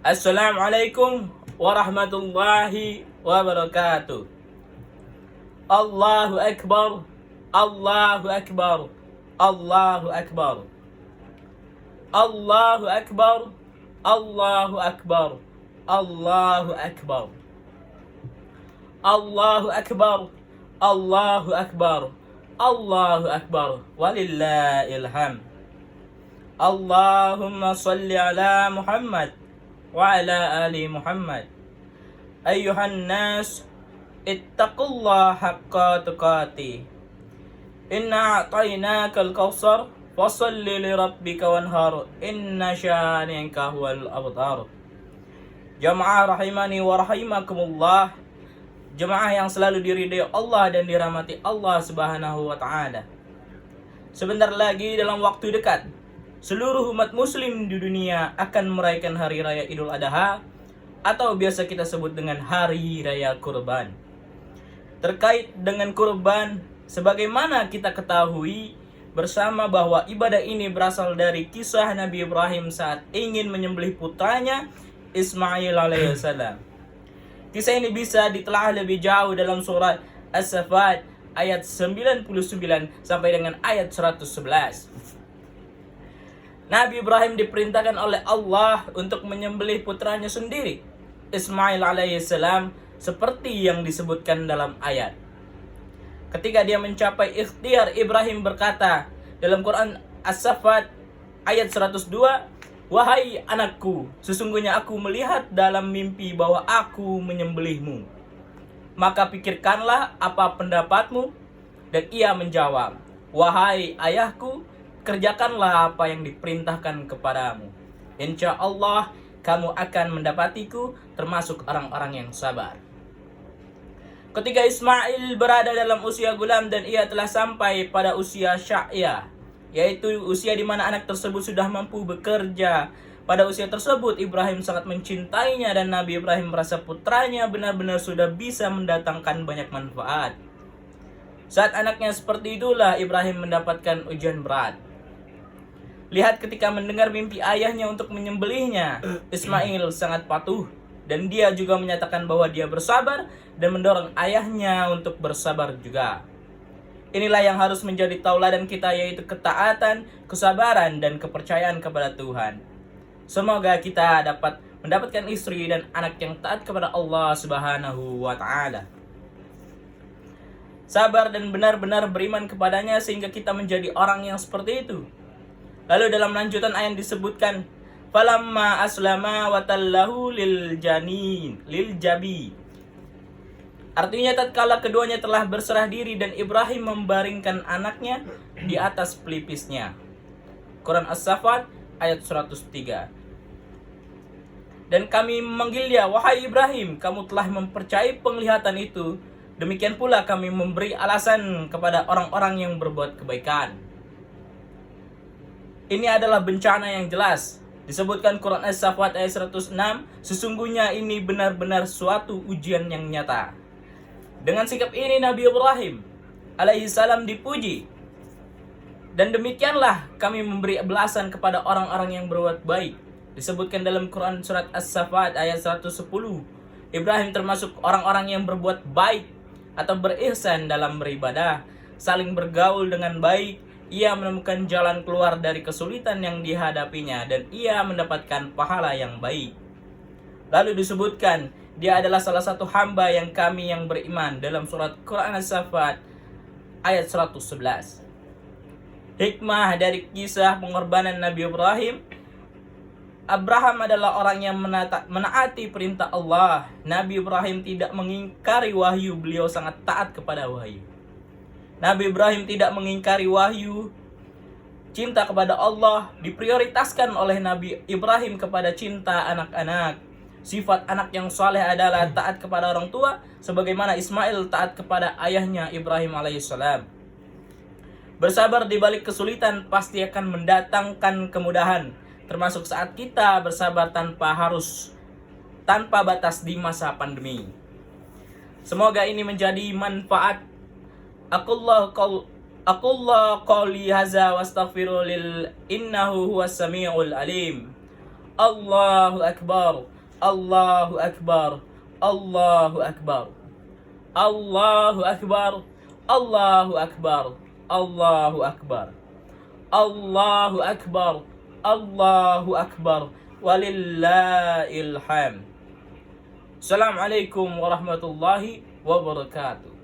Assalamualaikum warahmatullahi wabarakatuh. Allahu Akbar, Allahu Akbar, Allahu Akbar, Allahu Akbar, Allahu Akbar, Allahu Akbar, Allahu Akbar, Allahu Akbar, Allahu Akbar, walillahil hamd. Allahumma salli ala Muhammad wa ala ali Muhammad. Ayyuhan nas, ittaqullaha haqqa tuqatih. Inna a'tainakal kautsar fasalli li rabbika wanhar. Inna syani'aka huwal abtar. Jamaah rahimani wa rahimakumullah. Jemaah yang selalu diridai Allah dan dirahmati Allah Subhanahu wa taala. Sebentar lagi dalam waktu dekat, seluruh umat muslim di dunia akan merayakan hari raya Idul Adha atau biasa kita sebut dengan hari raya kurban. Terkait dengan kurban, sebagaimana kita ketahui bersama bahwa ibadah ini berasal dari kisah Nabi Ibrahim saat ingin menyembelih putranya Ismail alaihissalam. Kisah ini bisa ditelaah lebih jauh dalam surat As-Saffat ayat 99 sampai dengan ayat 111. Nabi Ibrahim diperintahkan oleh Allah untuk menyembelih putranya sendiri, Ismail alaihissalam, seperti yang disebutkan dalam ayat. Ketika dia mencapai ikhtiar, Ibrahim berkata dalam Quran As-Saffat ayat 102, "Wahai anakku, sesungguhnya aku melihat dalam mimpi bahwa aku menyembelihmu. Maka pikirkanlah apa pendapatmu." Dan ia menjawab, "Wahai ayahku, kerjakanlah apa yang diperintahkan kepadamu. Insya Allah kamu akan mendapatiku termasuk orang-orang yang sabar." Ketika Ismail berada dalam usia gulam dan ia telah sampai pada usia sya'ya, yaitu usia di mana anak tersebut sudah mampu bekerja. Pada usia tersebut Ibrahim sangat mencintainya dan Nabi Ibrahim merasa putranya benar-benar sudah bisa mendatangkan banyak manfaat. Saat anaknya seperti itulah Ibrahim mendapatkan ujian berat. Lihat ketika mendengar mimpi ayahnya untuk menyembelihnya, Ismail sangat patuh dan dia juga menyatakan bahwa dia bersabar dan mendorong ayahnya untuk bersabar juga. Inilah yang harus menjadi tauladan kita, yaitu ketaatan, kesabaran, dan kepercayaan kepada Tuhan. Semoga kita dapat mendapatkan istri dan anak yang taat kepada Allah Subhanahu wa taala. Sabar dan benar-benar beriman kepadanya sehingga kita menjadi orang yang seperti itu. Lalu dalam lanjutan ayat disebutkan, "Falamma aslama wa tallahu lil jabi." Artinya tatkala keduanya telah berserah diri dan Ibrahim membaringkan anaknya di atas pelipisnya. Quran As-Saffat ayat 103. Dan kami memanggil dia, "Wahai Ibrahim, kamu telah mempercayai penglihatan itu. Demikian pula kami memberi alasan kepada orang-orang yang berbuat kebaikan." Ini adalah bencana yang jelas. Disebutkan Quran As-Saffat ayat 106, sesungguhnya ini benar-benar suatu ujian yang nyata. Dengan sikap ini Nabi Ibrahim alaihissalam dipuji. Dan demikianlah kami memberi balasan kepada orang-orang yang berbuat baik. Disebutkan dalam Quran surat As-Saffat ayat 110. Ibrahim termasuk orang-orang yang berbuat baik atau berihsan dalam beribadah, saling bergaul dengan baik. Ia menemukan jalan keluar dari kesulitan yang dihadapinya dan ia mendapatkan pahala yang baik. Lalu disebutkan, dia adalah salah satu hamba yang kami yang beriman dalam surat Quran As-Saffat ayat 111. Hikmah dari kisah pengorbanan Nabi Ibrahim. Abraham adalah orang yang menaati perintah Allah. Nabi Ibrahim tidak mengingkari wahyu, beliau sangat taat kepada wahyu. Nabi Ibrahim tidak mengingkari wahyu. Cinta kepada Allah diprioritaskan oleh Nabi Ibrahim kepada cinta anak-anak. Sifat anak yang saleh adalah taat kepada orang tua, sebagaimana Ismail taat kepada ayahnya Ibrahim alaihissalam. Bersabar di balik kesulitan pasti akan mendatangkan kemudahan, termasuk saat kita bersabar tanpa batas di masa pandemi. Semoga ini menjadi manfaat. Aqullah qawli haza wastaghfiru lil innahu huwas samiul alim. Allahu akbar. Allahu Akbar, Allahu Akbar, Allahu Akbar, Allahu Akbar, Allahu Akbar, Allahu Akbar, Allahu Akbar, walillahil hamd. Assalamualaikum warahmatullahi wabarakatuh.